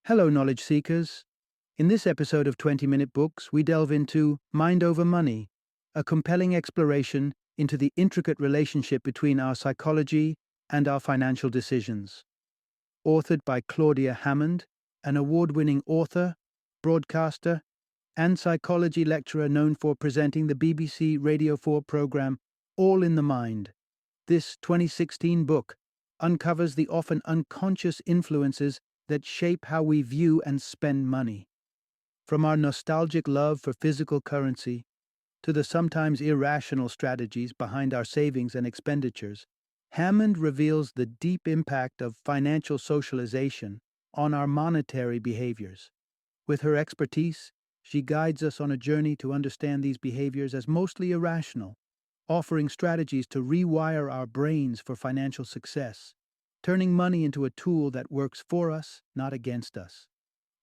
Hello, knowledge seekers. In this episode of 20-Minute Books, we delve into Mind Over Money, a compelling exploration into the intricate relationship between our psychology and our financial decisions. Authored by Claudia Hammond, an award-winning author, broadcaster, and psychology lecturer known for presenting the BBC Radio 4 program All in the Mind. This 2016 book uncovers the often unconscious influences that shape how we view and spend money. From our nostalgic love for physical currency to the sometimes irrational strategies behind our savings and expenditures, Hammond reveals the deep impact of financial socialization on our monetary behaviors. With her expertise, she guides us on a journey to understand these behaviors as mostly irrational, offering strategies to rewire our brains for financial success, turning money into a tool that works for us, not against us.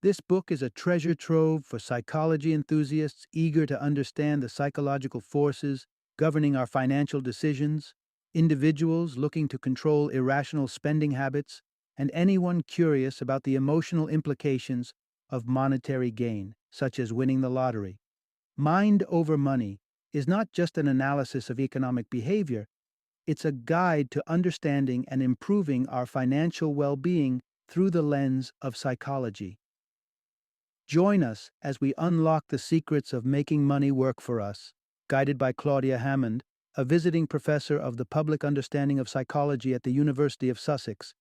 This book is a treasure trove for psychology enthusiasts eager to understand the psychological forces governing our financial decisions, individuals looking to control irrational spending habits, and anyone curious about the emotional implications of monetary gain, such as winning the lottery. Mind Over Money is not just an analysis of economic behavior, it's a guide to understanding and improving our financial well-being through the lens of psychology. Join us as we unlock the secrets of making money work for us, guided by Claudia Hammond, a visiting professor of the public understanding of psychology at the University of Sussex,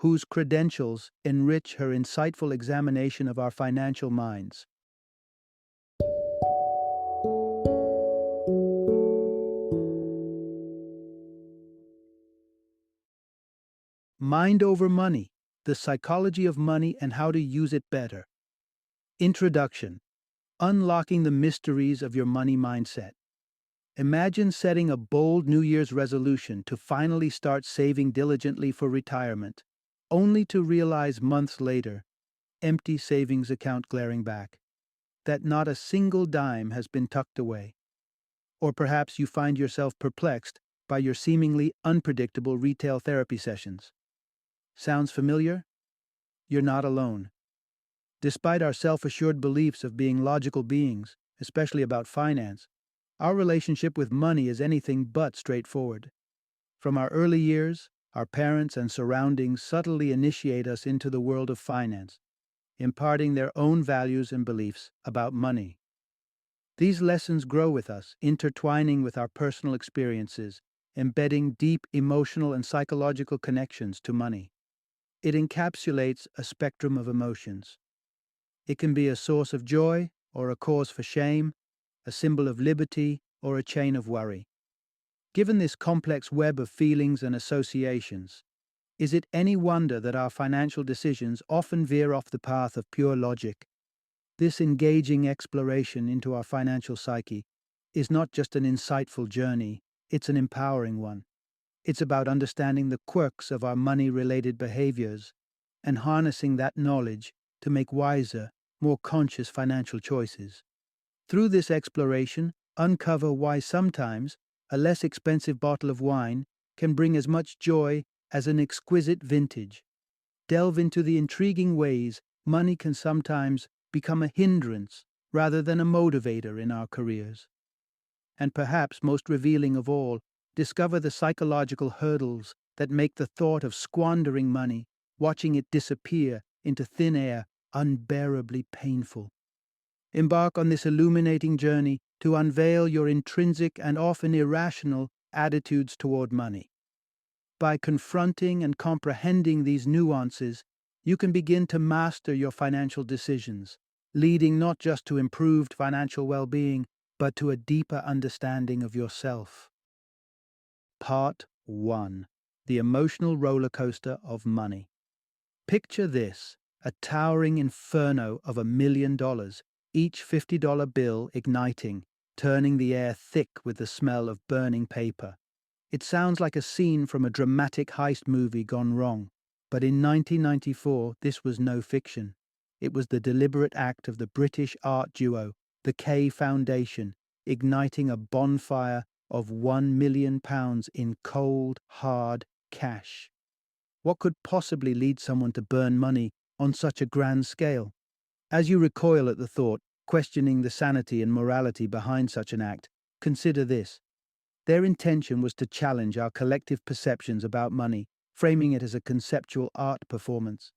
whose credentials enrich her insightful examination of our financial minds. Mind Over Money, the Psychology of Money and How to Use It Better. Introduction: Unlocking the Mysteries of Your Money Mindset. Imagine setting a bold New Year's resolution to finally start saving diligently for retirement, only to realize months later, empty savings account glaring back, that not a single dime has been tucked away. Or perhaps you find yourself perplexed by your seemingly unpredictable retail therapy sessions. Sounds familiar? You're not alone. Despite our self-assured beliefs of being logical beings, especially about finance, our relationship with money is anything but straightforward. From our early years, our parents and surroundings subtly initiate us into the world of finance, imparting their own values and beliefs about money. These lessons grow with us, intertwining with our personal experiences, embedding deep emotional and psychological connections to money. It encapsulates a spectrum of emotions. It can be a source of joy or a cause for shame, a symbol of liberty or a chain of worry. Given this complex web of feelings and associations, is it any wonder that our financial decisions often veer off the path of pure logic? This engaging exploration into our financial psyche is not just an insightful journey, it's an empowering one. It's about understanding the quirks of our money-related behaviors and harnessing that knowledge to make wiser, more conscious financial choices. Through this exploration, uncover why sometimes a less expensive bottle of wine can bring as much joy as an exquisite vintage. Delve into the intriguing ways money can sometimes become a hindrance rather than a motivator in our careers. And perhaps most revealing of all, discover the psychological hurdles that make the thought of squandering money, watching it disappear into thin air, unbearably painful. Embark on this illuminating journey to unveil your intrinsic and often irrational attitudes toward money. By confronting and comprehending these nuances, you can begin to master your financial decisions, leading not just to improved financial well-being, but to a deeper understanding of yourself. Part 1. The Emotional Roller Coaster of Money. Picture this, a towering inferno of $1 million, each $50 bill igniting, turning the air thick with the smell of burning paper. It sounds like a scene from a dramatic heist movie gone wrong, but in 1994 this was no fiction. It was the deliberate act of the British art duo, the K Foundation, igniting a bonfire of £1 million in cold, hard cash. What could possibly lead someone to burn money on such a grand scale? As you recoil at the thought, questioning the sanity and morality behind such an act, consider this. Their intention was to challenge our collective perceptions about money, framing it as a conceptual art performance.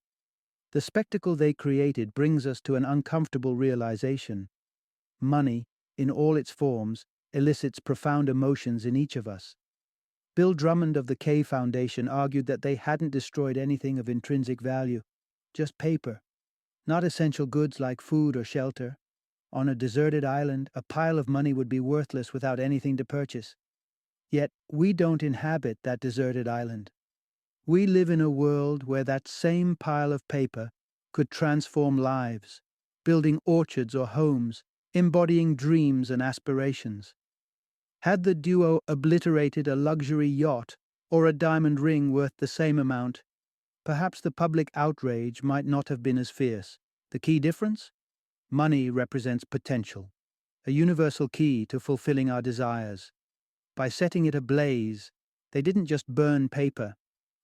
The spectacle they created brings us to an uncomfortable realization. Money, in all its forms, elicits profound emotions in each of us. Bill Drummond of the K Foundation argued that they hadn't destroyed anything of intrinsic value, just paper, not essential goods like food or shelter. On a deserted island, a pile of money would be worthless without anything to purchase. Yet, we don't inhabit that deserted island. We live in a world where that same pile of paper could transform lives, building orchards or homes, embodying dreams and aspirations. Had the duo obliterated a luxury yacht or a diamond ring worth the same amount, perhaps the public outrage might not have been as fierce. The key difference? Money represents potential, a universal key to fulfilling our desires. By setting it ablaze, they didn't just burn paper,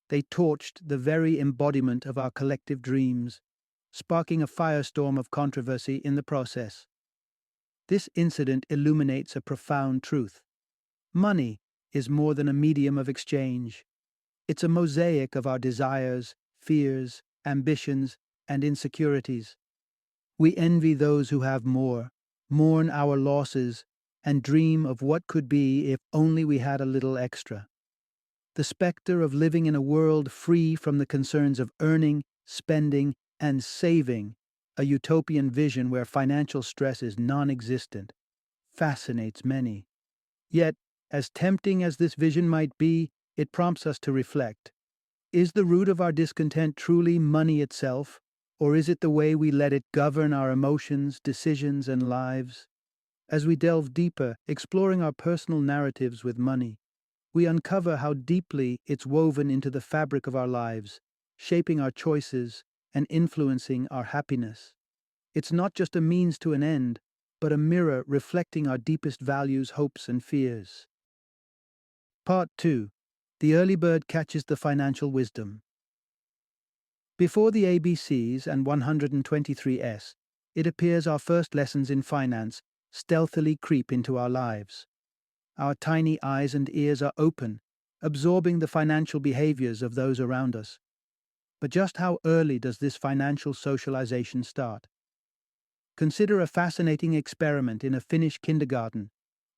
they torched the very embodiment of our collective dreams, sparking a firestorm of controversy in the process. This incident illuminates a profound truth. Money is more than a medium of exchange. It's a mosaic of our desires, fears, ambitions, and insecurities. We envy those who have more, mourn our losses, and dream of what could be if only we had a little extra. The specter of living in a world free from the concerns of earning, spending, and saving, a utopian vision where financial stress is non-existent, fascinates many. Yet, as tempting as this vision might be, it prompts us to reflect. Is the root of our discontent truly money itself, or is it the way we let it govern our emotions, decisions, and lives? As we delve deeper, exploring our personal narratives with money, we uncover how deeply it's woven into the fabric of our lives, shaping our choices and influencing our happiness. It's not just a means to an end, but a mirror reflecting our deepest values, hopes, and fears. Part 2. The early bird catches the financial wisdom. Before the ABCs and 123S, it appears our first lessons in finance stealthily creep into our lives. Our tiny eyes and ears are open, absorbing the financial behaviors of those around us. But just how early does this financial socialization start? Consider a fascinating experiment in a Finnish kindergarten,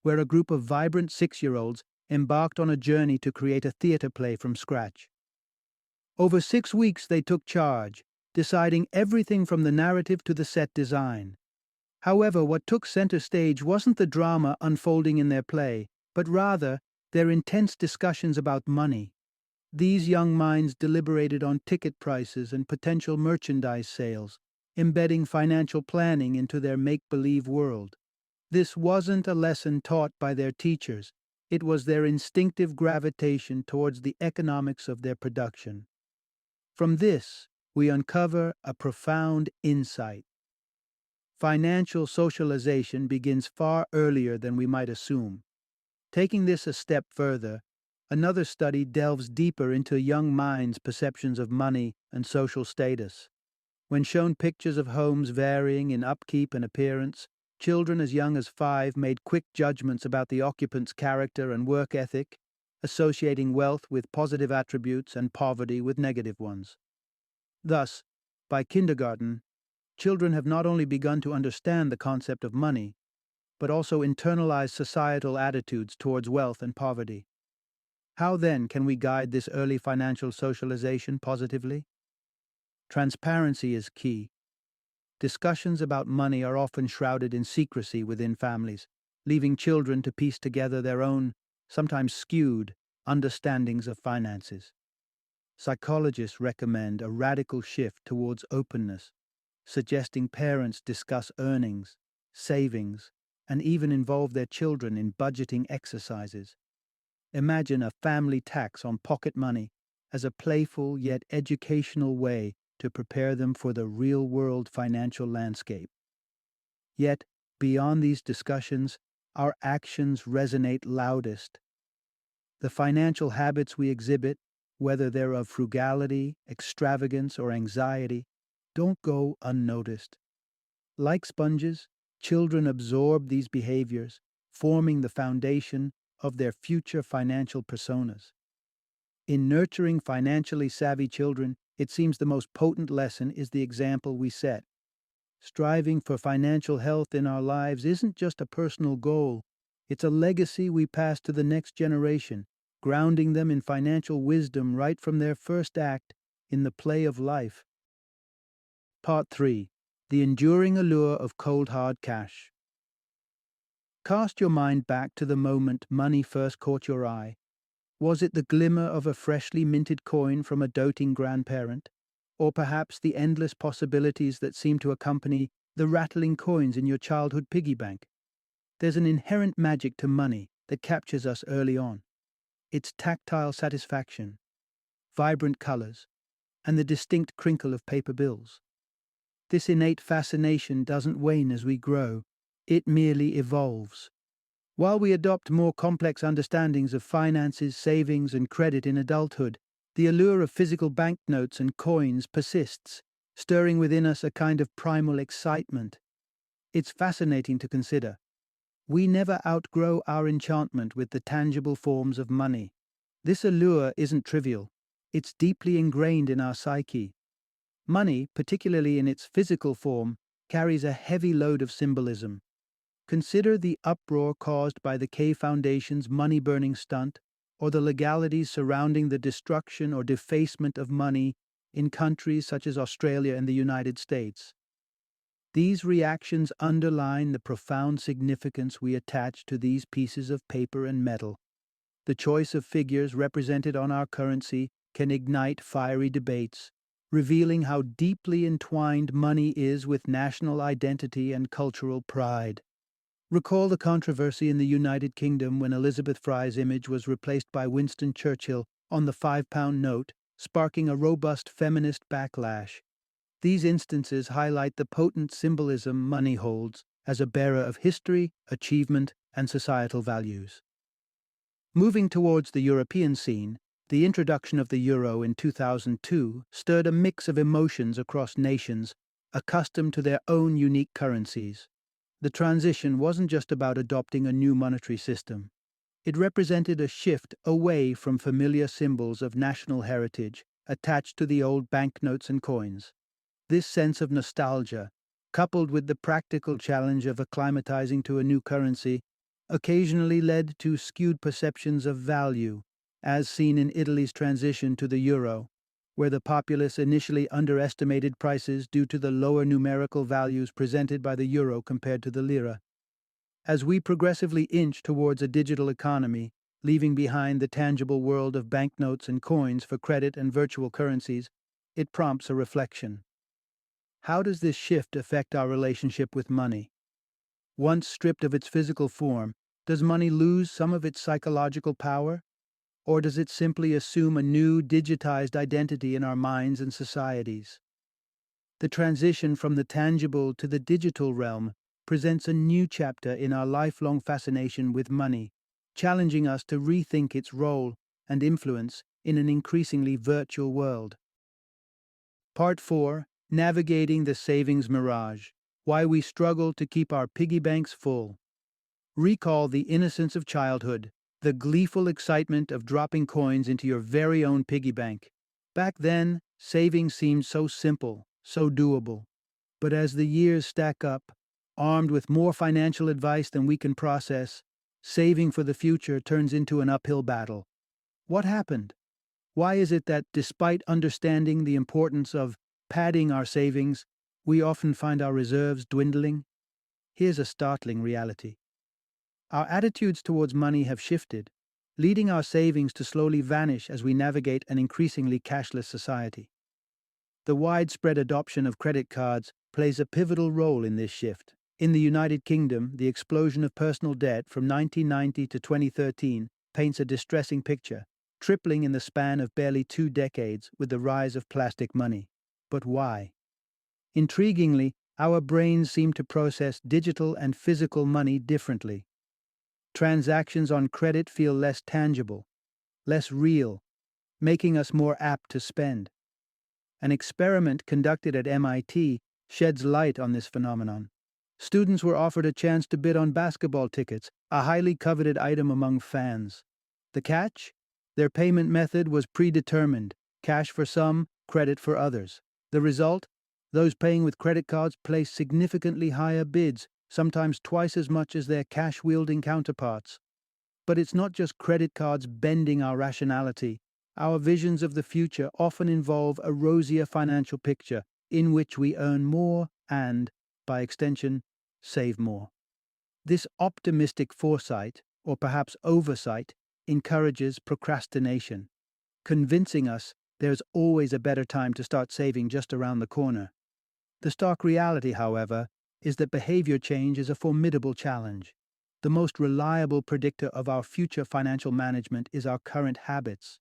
where a group of vibrant 6-year-olds embarked on a journey to create a theater play from scratch. Over 6 weeks they took charge, deciding everything from the narrative to the set design. However, what took center stage wasn't the drama unfolding in their play, but rather their intense discussions about money. These young minds deliberated on ticket prices and potential merchandise sales, embedding financial planning into their make-believe world. This wasn't a lesson taught by their teachers. It was their instinctive gravitation towards the economics of their production. From this, we uncover a profound insight. Financial socialization begins far earlier than we might assume. Taking this a step further, another study delves deeper into a young mind's perceptions of money and social status. When shown pictures of homes varying in upkeep and appearance, children as young as 5 made quick judgments about the occupant's character and work ethic, associating wealth with positive attributes and poverty with negative ones. Thus, by kindergarten, children have not only begun to understand the concept of money, but also internalize societal attitudes towards wealth and poverty. How then can we guide this early financial socialization positively? Transparency is key. Discussions about money are often shrouded in secrecy within families, leaving children to piece together their own, sometimes skewed, understandings of finances. Psychologists recommend a radical shift towards openness, suggesting parents discuss earnings, savings, and even involve their children in budgeting exercises. Imagine a family tax on pocket money as a playful yet educational way to prepare them for the real-world financial landscape. Yet, beyond these discussions, our actions resonate loudest. The financial habits we exhibit, whether they're of frugality, extravagance, or anxiety, don't go unnoticed. Like sponges, children absorb these behaviors, forming the foundation of their future financial personas. In nurturing financially savvy children, it seems the most potent lesson is the example we set. Striving for financial health in our lives isn't just a personal goal, it's a legacy we pass to the next generation, grounding them in financial wisdom right from their first act in the play of life. Part 3. The enduring allure of cold hard cash. Cast your mind back to the moment money first caught your eye. Was it the glimmer of a freshly minted coin from a doting grandparent? Or perhaps the endless possibilities that seem to accompany the rattling coins in your childhood piggy bank? There's an inherent magic to money that captures us early on. Its tactile satisfaction, vibrant colors, and the distinct crinkle of paper bills. This innate fascination doesn't wane as we grow, it merely evolves. While we adopt more complex understandings of finances, savings, and credit in adulthood, the allure of physical banknotes and coins persists, stirring within us a kind of primal excitement. It's fascinating to consider. We never outgrow our enchantment with the tangible forms of money. This allure isn't trivial. It's deeply ingrained in our psyche. Money, particularly in its physical form, carries a heavy load of symbolism. Consider the uproar caused by the K Foundation's money-burning stunt, or the legalities surrounding the destruction or defacement of money in countries such as Australia and the United States. These reactions underline the profound significance we attach to these pieces of paper and metal. The choice of figures represented on our currency can ignite fiery debates, revealing how deeply entwined money is with national identity and cultural pride. Recall the controversy in the United Kingdom when Elizabeth Fry's image was replaced by Winston Churchill on the £5 note, sparking a robust feminist backlash. These instances highlight the potent symbolism money holds as a bearer of history, achievement, and societal values. Moving towards the European scene, the introduction of the euro in 2002 stirred a mix of emotions across nations accustomed to their own unique currencies. The transition wasn't just about adopting a new monetary system. It represented a shift away from familiar symbols of national heritage attached to the old banknotes and coins. This sense of nostalgia, coupled with the practical challenge of acclimatizing to a new currency, occasionally led to skewed perceptions of value, as seen in Italy's transition to the euro, where the populace initially underestimated prices due to the lower numerical values presented by the euro compared to the lira. As we progressively inch towards a digital economy, leaving behind the tangible world of banknotes and coins for credit and virtual currencies, it prompts a reflection. How does this shift affect our relationship with money? Once stripped of its physical form, does money lose some of its psychological power? Or does it simply assume a new digitized identity in our minds and societies? The transition from the tangible to the digital realm presents a new chapter in our lifelong fascination with money, challenging us to rethink its role and influence in an increasingly virtual world. Part 4. Navigating the Savings Mirage. Why we struggle to keep our piggy banks full. Recall the innocence of childhood, the gleeful excitement of dropping coins into your very own piggy bank. Back then, saving seemed so simple, so doable. But as the years stack up, armed with more financial advice than we can process, saving for the future turns into an uphill battle. What happened? Why is it that, despite understanding the importance of padding our savings, we often find our reserves dwindling? Here's a startling reality. Our attitudes towards money have shifted, leading our savings to slowly vanish as we navigate an increasingly cashless society. The widespread adoption of credit cards plays a pivotal role in this shift. In the United Kingdom, the explosion of personal debt from 1990 to 2013 paints a distressing picture, tripling in the span of barely 2 decades with the rise of plastic money. But why? Intriguingly, our brains seem to process digital and physical money differently. Transactions on credit feel less tangible, less real, making us more apt to spend. An experiment conducted at MIT sheds light on this phenomenon. Students were offered a chance to bid on basketball tickets, a highly coveted item among fans. The catch? Their payment method was predetermined: cash for some, credit for others. The result? Those paying with credit cards placed significantly higher bids, sometimes twice as much as their cash-wielding counterparts. But it's not just credit cards bending our rationality. Our visions of the future often involve a rosier financial picture in which we earn more and, by extension, save more. This optimistic foresight, or perhaps oversight, encourages procrastination, convincing us there's always a better time to start saving just around the corner. The stark reality, however, is that behavior change is a formidable challenge. The most reliable predictor of our future financial management is our current habits.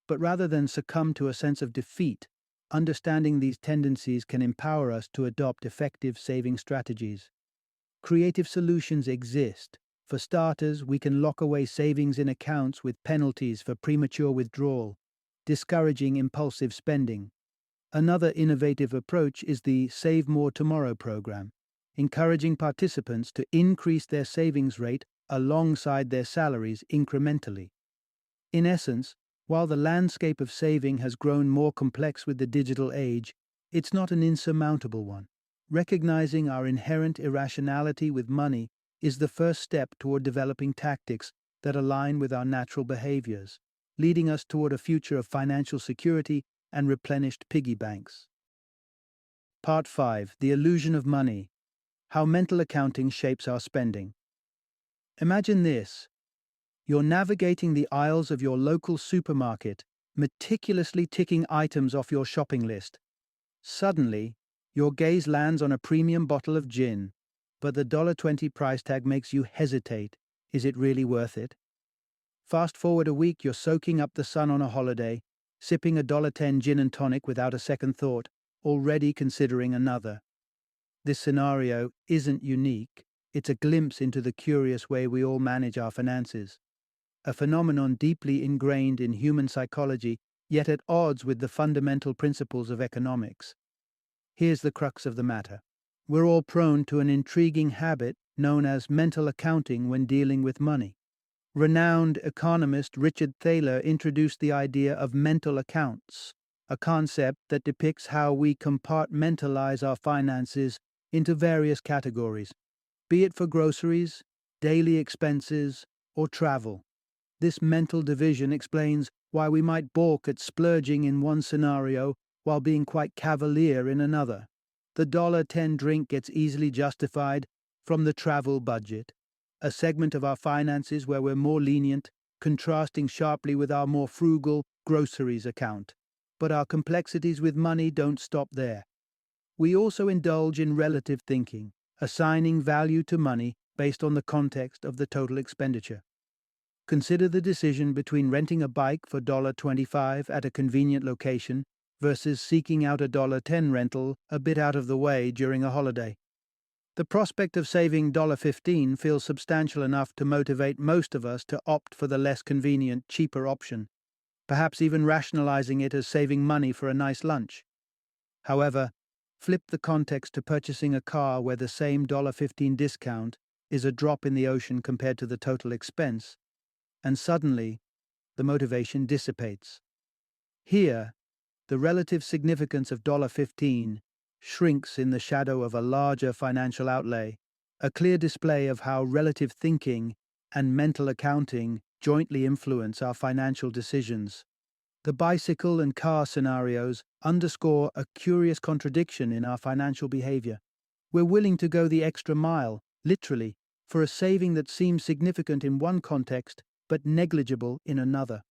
But rather than succumb to a sense of defeat, understanding these tendencies can empower us to adopt effective saving strategies. Creative solutions exist. For starters, we can lock away savings in accounts with penalties for premature withdrawal, discouraging impulsive spending. Another innovative approach is the Save More Tomorrow program, encouraging participants to increase their savings rate alongside their salaries incrementally. In essence, while the landscape of saving has grown more complex with the digital age, it's not an insurmountable one. Recognizing our inherent irrationality with money is the first step toward developing tactics that align with our natural behaviors, leading us toward a future of financial security and replenished piggy banks. Part 5. The Illusion of Money: How Mental Accounting Shapes Our Spending. Imagine this. You're navigating the aisles of your local supermarket, meticulously ticking items off your shopping list. Suddenly, your gaze lands on a premium bottle of gin, but the $1.20 price tag makes you hesitate. Is it really worth it? Fast forward a week, you're soaking up the sun on a holiday, sipping a $1.10 gin and tonic without a second thought, already considering another. This scenario isn't unique. It's a glimpse into the curious way we all manage our finances. A phenomenon deeply ingrained in human psychology, yet at odds with the fundamental principles of economics. Here's the crux of the matter. We're all prone to an intriguing habit known as mental accounting when dealing with money. Renowned economist Richard Thaler introduced the idea of mental accounts, a concept that depicts how we compartmentalize our finances into various categories, be it for groceries, daily expenses, or travel. This mental division explains why we might balk at splurging in one scenario while being quite cavalier in another. The $1.10 drink gets easily justified from the travel budget, a segment of our finances where we're more lenient, contrasting sharply with our more frugal groceries account. But our complexities with money don't stop there. We also indulge in relative thinking, assigning value to money based on the context of the total expenditure. Consider the decision between renting a bike for $1.25 at a convenient location versus seeking out a $1.10 rental a bit out of the way during a holiday. The prospect of saving $1.15 feels substantial enough to motivate most of us to opt for the less convenient, cheaper option, perhaps even rationalizing it as saving money for a nice lunch. However, flip the context to purchasing a car where the same $1.15 discount is a drop in the ocean compared to the total expense, and suddenly, the motivation dissipates. Here, the relative significance of $1.15 shrinks in the shadow of a larger financial outlay, a clear display of how relative thinking and mental accounting jointly influence our financial decisions. The bicycle and car scenarios underscore a curious contradiction in our financial behavior. We're willing to go the extra mile, literally, for a saving that seems significant in one context but negligible in another.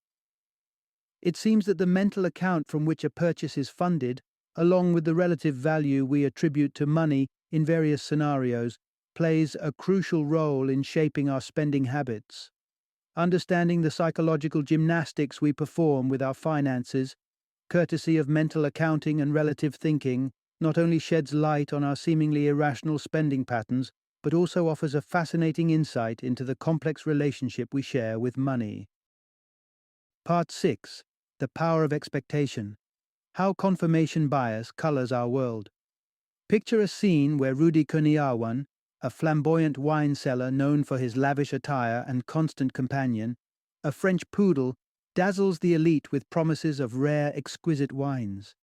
It seems that the mental account from which a purchase is funded, along with the relative value we attribute to money in various scenarios, plays a crucial role in shaping our spending habits. Understanding the psychological gymnastics we perform with our finances, courtesy of mental accounting and relative thinking, not only sheds light on our seemingly irrational spending patterns, but also offers a fascinating insight into the complex relationship we share with money. Part 6. The Power of Expectation: How confirmation bias colors our world. Picture a scene where Rudy Kurniawan, a flamboyant wine seller known for his lavish attire and constant companion, a French poodle, dazzles the elite with promises of rare, exquisite wines.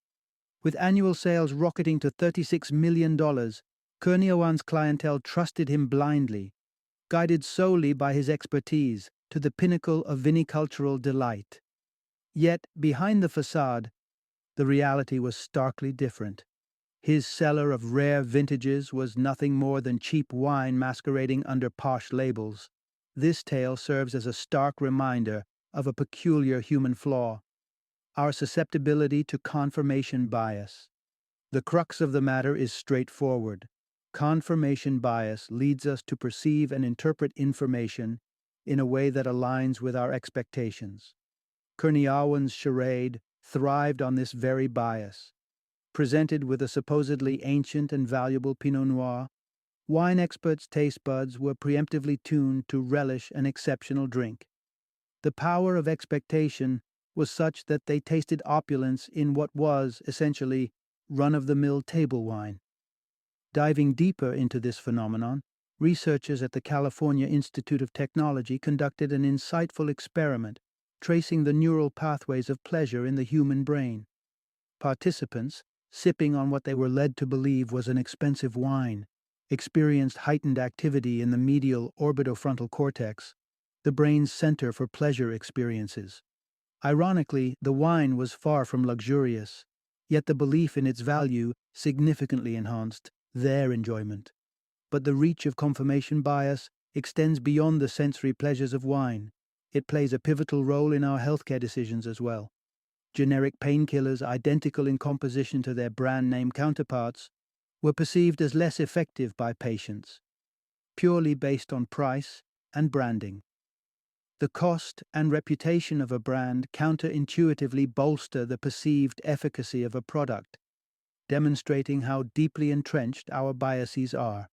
With annual sales rocketing to $36 million, Kurniawan's clientele trusted him blindly, guided solely by his expertise to the pinnacle of vinicultural delight. Yet, behind the facade, the reality was starkly different. His cellar of rare vintages was nothing more than cheap wine masquerading under posh labels. This tale serves as a stark reminder of a peculiar human flaw: our susceptibility to confirmation bias. The crux of the matter is straightforward. Confirmation bias leads us to perceive and interpret information in a way that aligns with our expectations. Kurniawan's charade thrived on this very bias. Presented with a supposedly ancient and valuable Pinot Noir, wine experts' taste buds were preemptively tuned to relish an exceptional drink. The power of expectation was such that they tasted opulence in what was, essentially, run-of-the-mill table wine. Diving deeper into this phenomenon, researchers at the California Institute of Technology conducted an insightful experiment tracing the neural pathways of pleasure in the human brain. Participants, sipping on what they were led to believe was an expensive wine, experienced heightened activity in the medial orbitofrontal cortex, the brain's center for pleasure experiences. Ironically, the wine was far from luxurious, yet the belief in its value significantly enhanced their enjoyment. But the reach of confirmation bias extends beyond the sensory pleasures of wine. It plays a pivotal role in our healthcare decisions as well. Generic painkillers identical in composition to their brand name counterparts were perceived as less effective by patients, purely based on price and branding. The cost and reputation of a brand counterintuitively bolster the perceived efficacy of a product, demonstrating how deeply entrenched our biases are.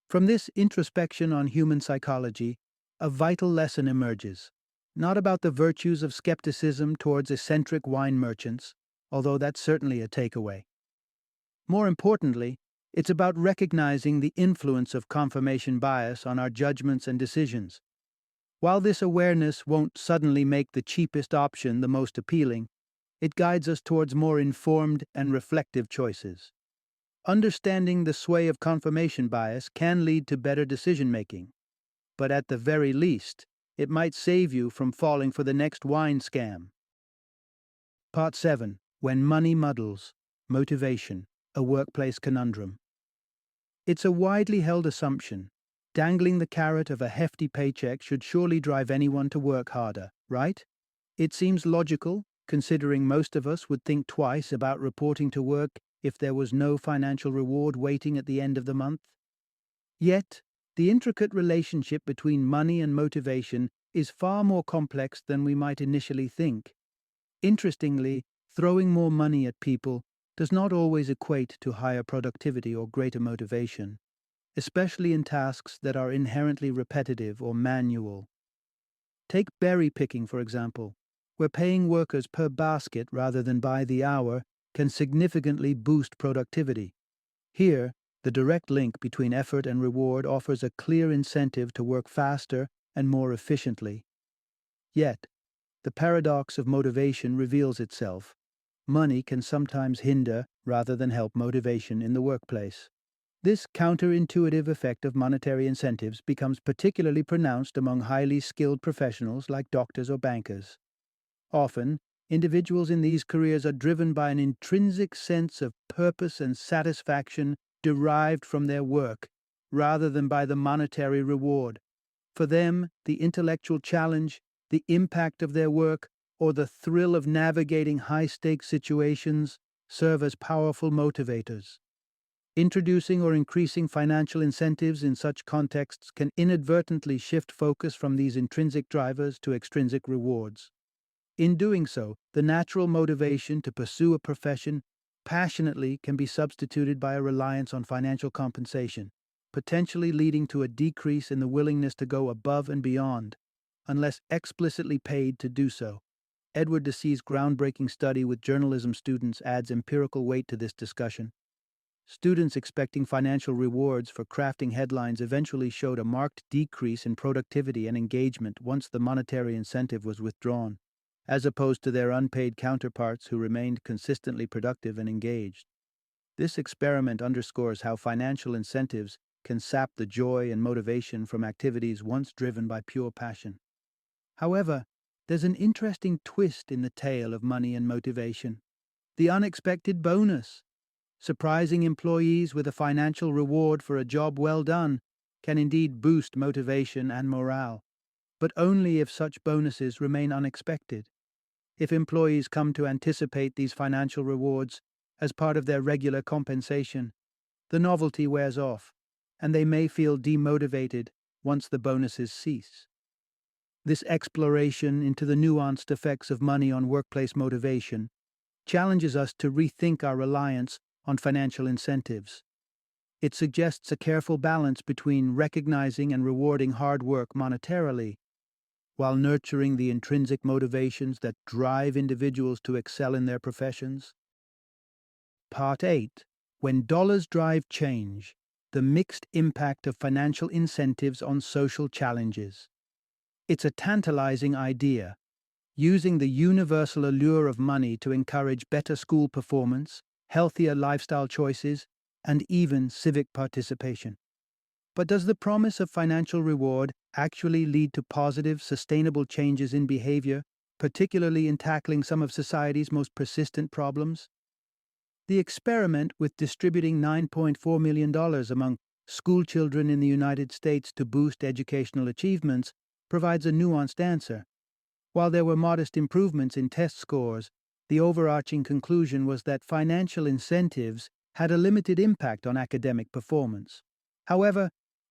From this introspection on human psychology, a vital lesson emerges. Not about the virtues of skepticism towards eccentric wine merchants, although that's certainly a takeaway. More importantly, it's about recognizing the influence of confirmation bias on our judgments and decisions. While this awareness won't suddenly make the cheapest option the most appealing, it guides us towards more informed and reflective choices. Understanding the sway of confirmation bias can lead to better decision-making, but at the very least, it might save you from falling for the next wine scam. Part 7. When Money Muddles. Motivation. A Workplace Conundrum. It's a widely held assumption. Dangling the carrot of a hefty paycheck should surely drive anyone to work harder, right? It seems logical, considering most of us would think twice about reporting to work if there was no financial reward waiting at the end of the month. Yet, the intricate relationship between money and motivation is far more complex than we might initially think. Interestingly, throwing more money at people does not always equate to higher productivity or greater motivation, especially in tasks that are inherently repetitive or manual. Take berry picking, for example, where paying workers per basket rather than by the hour can significantly boost productivity. Here, the direct link between effort and reward offers a clear incentive to work faster and more efficiently. Yet, the paradox of motivation reveals itself. Money can sometimes hinder rather than help motivation in the workplace. This counterintuitive effect of monetary incentives becomes particularly pronounced among highly skilled professionals like doctors or bankers. Often, individuals in these careers are driven by an intrinsic sense of purpose and satisfaction derived from their work, rather than by the monetary reward. For them, the intellectual challenge, the impact of their work, or the thrill of navigating high-stakes situations serve as powerful motivators. Introducing or increasing financial incentives in such contexts can inadvertently shift focus from these intrinsic drivers to extrinsic rewards. In doing so, the natural motivation to pursue a profession passionately can be substituted by a reliance on financial compensation, potentially leading to a decrease in the willingness to go above and beyond, unless explicitly paid to do so. Edward Deci's groundbreaking study with journalism students adds empirical weight to this discussion. Students expecting financial rewards for crafting headlines eventually showed a marked decrease in productivity and engagement once the monetary incentive was withdrawn, as opposed to their unpaid counterparts who remained consistently productive and engaged. This experiment underscores how financial incentives can sap the joy and motivation from activities once driven by pure passion. However, there's an interesting twist in the tale of money and motivation: the unexpected bonus. Surprising employees with a financial reward for a job well done can indeed boost motivation and morale, but only if such bonuses remain unexpected. If employees come to anticipate these financial rewards as part of their regular compensation, the novelty wears off, and they may feel demotivated once the bonuses cease. This exploration into the nuanced effects of money on workplace motivation challenges us to rethink our reliance on financial incentives. It suggests a careful balance between recognizing and rewarding hard work monetarily, while nurturing the intrinsic motivations that drive individuals to excel in their professions. Part 8. When Dollars Drive Change: The Mixed Impact of Financial Incentives on Social Challenges. It's a tantalizing idea, using the universal allure of money to encourage better school performance, healthier lifestyle choices, and even civic participation. But does the promise of financial reward actually lead to positive, sustainable changes in behavior, particularly in tackling some of society's most persistent problems? The experiment with distributing $9.4 million among school children in the United States to boost educational achievements provides a nuanced answer. While there were modest improvements in test scores, the overarching conclusion was that financial incentives had a limited impact on academic performance. However,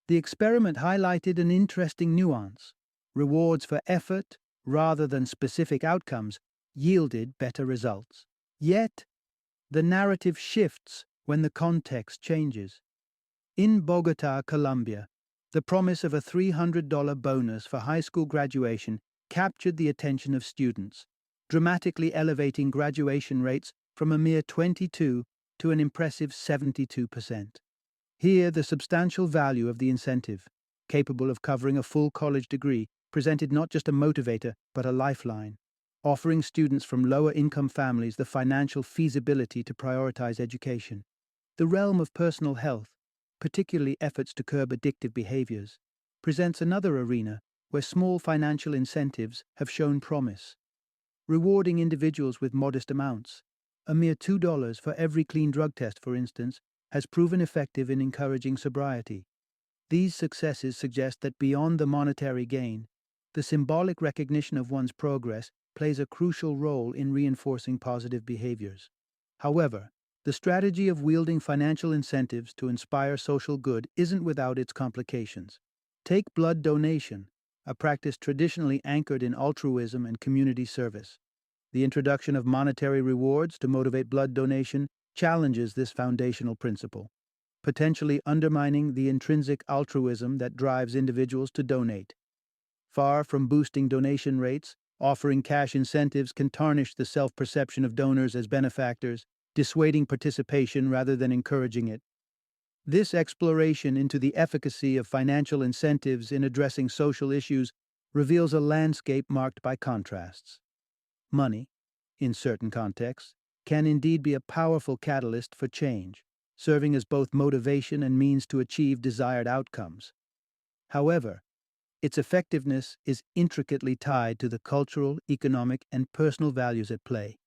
the experiment highlighted an interesting nuance: rewards for effort, rather than specific outcomes, yielded better results. Yet, the narrative shifts when the context changes. In Bogota, Colombia, the promise of a $300 bonus for high school graduation captured the attention of students, dramatically elevating graduation rates from a mere 22 to an impressive 72%. Here, the substantial value of the incentive, capable of covering a full college degree, presented not just a motivator, but a lifeline, offering students from lower-income families the financial feasibility to prioritize education. The realm of personal health, particularly efforts to curb addictive behaviors, presents another arena where small financial incentives have shown promise. Rewarding individuals with modest amounts, a mere $2 for every clean drug test, for instance, has proven effective in encouraging sobriety. These successes suggest that beyond the monetary gain, the symbolic recognition of one's progress plays a crucial role in reinforcing positive behaviors. However, the strategy of wielding financial incentives to inspire social good isn't without its complications. Take blood donation, a practice traditionally anchored in altruism and community service. The introduction of monetary rewards to motivate blood donation challenges this foundational principle, potentially undermining the intrinsic altruism that drives individuals to donate. Far from boosting donation rates, offering cash incentives can tarnish the self-perception of donors as benefactors, dissuading participation rather than encouraging it. This exploration into the efficacy of financial incentives in addressing social issues reveals a landscape marked by contrasts. Money, in certain contexts, can indeed be a powerful catalyst for change, serving as both motivation and means to achieve desired outcomes. However, its effectiveness is intricately tied to the cultural, economic, and personal values at play,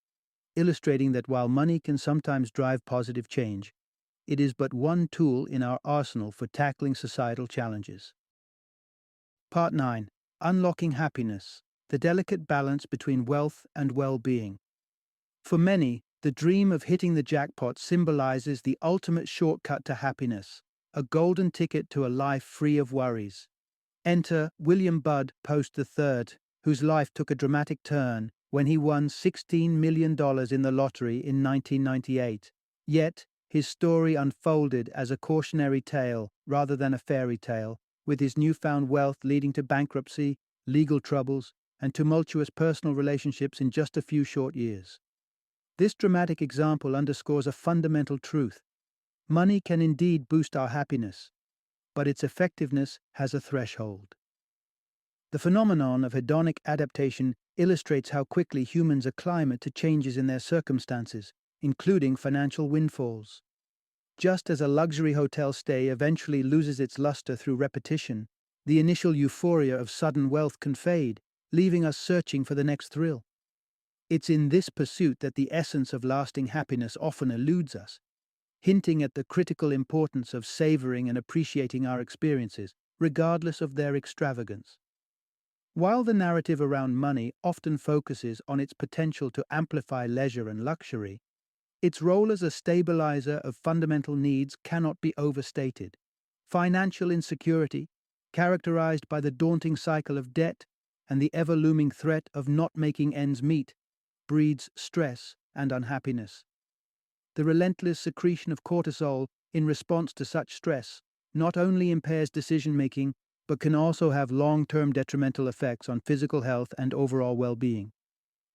illustrating that while money can sometimes drive positive change, it is but one tool in our arsenal for tackling societal challenges. Part 9. Unlocking Happiness: The Delicate Balance Between Wealth and Well-Being. For many, the dream of hitting the jackpot symbolizes the ultimate shortcut to happiness, a golden ticket to a life free of worries. Enter William Budd Post III, whose life took a dramatic turn when he won $16 million in the lottery in 1998. Yet, his story unfolded as a cautionary tale rather than a fairy tale, with his newfound wealth leading to bankruptcy, legal troubles, and tumultuous personal relationships in just a few short years. This dramatic example underscores a fundamental truth. Money can indeed boost our happiness, but its effectiveness has a threshold. The phenomenon of hedonic adaptation illustrates how quickly humans acclimate to changes in their circumstances, including financial windfalls. Just as a luxury hotel stay eventually loses its luster through repetition, the initial euphoria of sudden wealth can fade, leaving us searching for the next thrill. It's in this pursuit that the essence of lasting happiness often eludes us, hinting at the critical importance of savoring and appreciating our experiences, regardless of their extravagance. While the narrative around money often focuses on its potential to amplify leisure and luxury, its role as a stabilizer of fundamental needs cannot be overstated. Financial insecurity, characterized by the daunting cycle of debt and the ever-looming threat of not making ends meet, breeds stress and unhappiness. The relentless secretion of cortisol in response to such stress not only impairs decision-making but can also have long-term detrimental effects on physical health and overall well-being.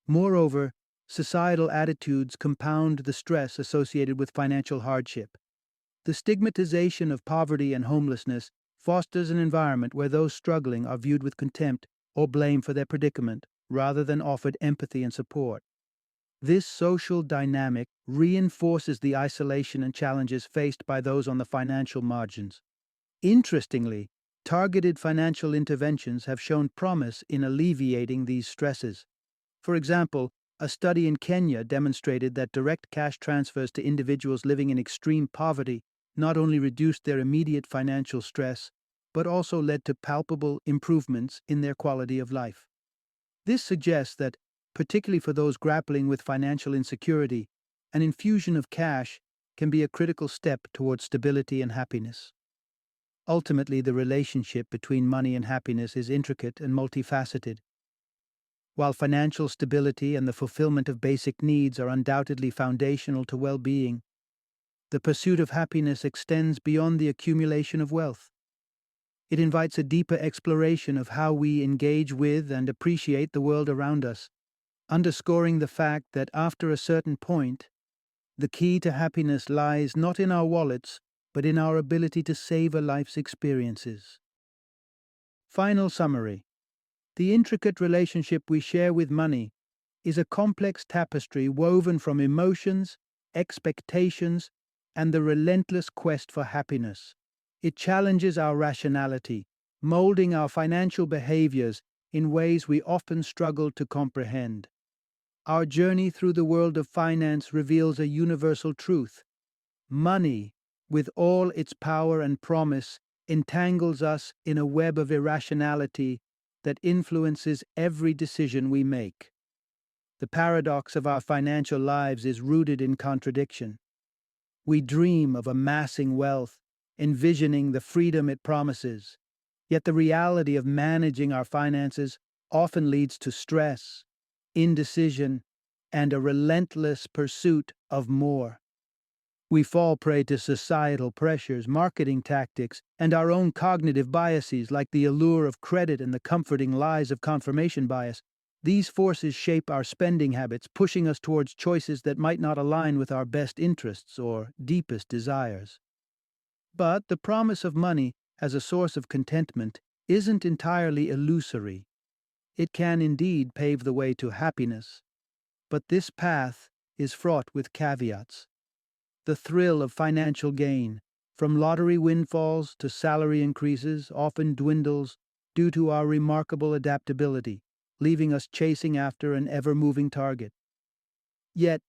Moreover, societal attitudes compound the stress associated with financial hardship. The stigmatization of poverty and homelessness fosters an environment where those struggling are viewed with contempt or blame for their predicament, rather than offered empathy and support. This social dynamic reinforces the isolation and challenges faced by those on the financial margins. Interestingly, targeted financial interventions have shown promise in alleviating these stresses. For example, a study in Kenya demonstrated that direct cash transfers to individuals living in extreme poverty not only reduced their immediate financial stress, but also led to palpable improvements in their quality of life. This suggests that, particularly for those grappling with financial insecurity, an infusion of cash can be a critical step towards stability and happiness. Ultimately, the relationship between money and happiness is intricate and multifaceted. While financial stability and the fulfillment of basic needs are undoubtedly foundational to well-being, the pursuit of happiness extends beyond the accumulation of wealth. It invites a deeper exploration of how we engage with and appreciate the world around us, underscoring the fact that after a certain point, the key to happiness lies not in our wallets, but in our ability to savor life's experiences. Final summary. The intricate relationship we share with money is a complex tapestry woven from emotions, expectations, and the relentless quest for happiness. It challenges our rationality, molding our financial behaviors in ways we often struggle to comprehend. Our journey through the world of finance reveals a universal truth. Money, with all its power and promise, entangles us in a web of irrationality that influences every decision we make. The paradox of our financial lives is rooted in contradiction. We dream of amassing wealth, envisioning the freedom it promises, yet the reality of managing our finances often leads to stress, indecision, and a relentless pursuit of more. We fall prey to societal pressures, marketing tactics, and our own cognitive biases like the allure of credit and the comforting lies of confirmation bias. These forces shape our spending habits, pushing us towards choices that might not align with our best interests or deepest desires. But the promise of money as a source of contentment isn't entirely illusory. It can indeed pave the way to happiness, but this path is fraught with caveats. The thrill of financial gain, from lottery windfalls to salary increases, often dwindles due to our remarkable adaptability, leaving us chasing after an ever-moving target. Yet,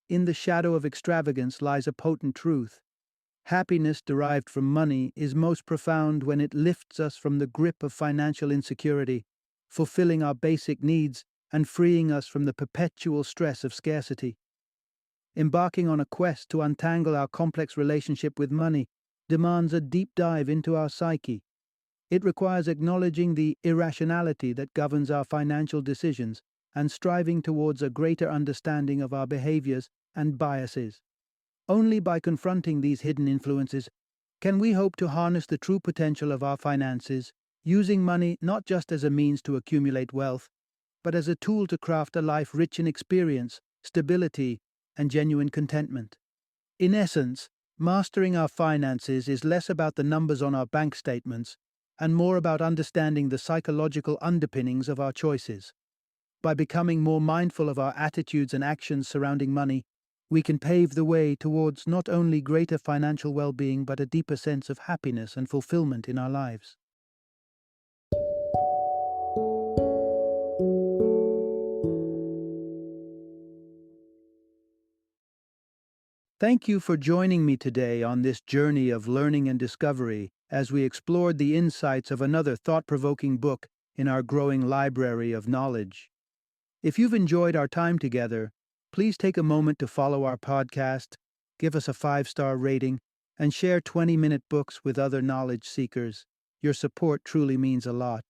in the shadow of extravagance lies a potent truth. Happiness derived from money is most profound when it lifts us from the grip of financial insecurity, fulfilling our basic needs and freeing us from the perpetual stress of scarcity. Embarking on a quest to untangle our complex relationship with money demands a deep dive into our psyche. It requires acknowledging the irrationality that governs our financial decisions and striving towards a greater understanding of our behaviors and biases. Only by confronting these hidden influences can we hope to harness the true potential of our finances, using money not just as a means to accumulate wealth, but as a tool to craft a life rich in experience, stability, and genuine contentment. In essence, mastering our finances is less about the numbers on our bank statements and more about understanding the psychological underpinnings of our choices. By becoming more mindful of our attitudes and actions surrounding money, we can pave the way towards not only greater financial well-being but a deeper sense of happiness and fulfillment in our lives. Thank you for joining me today on this journey of learning and discovery as we explored the insights of another thought-provoking book in our growing library of knowledge. If you've enjoyed our time together, please take a moment to follow our podcast, give us a 5-star rating, and share 20-minute books with other knowledge seekers. Your support truly means a lot.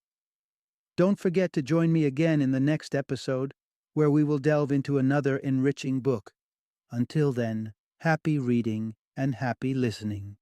Don't forget to join me again in the next episode, where we will delve into another enriching book. Until then, happy reading and happy listening.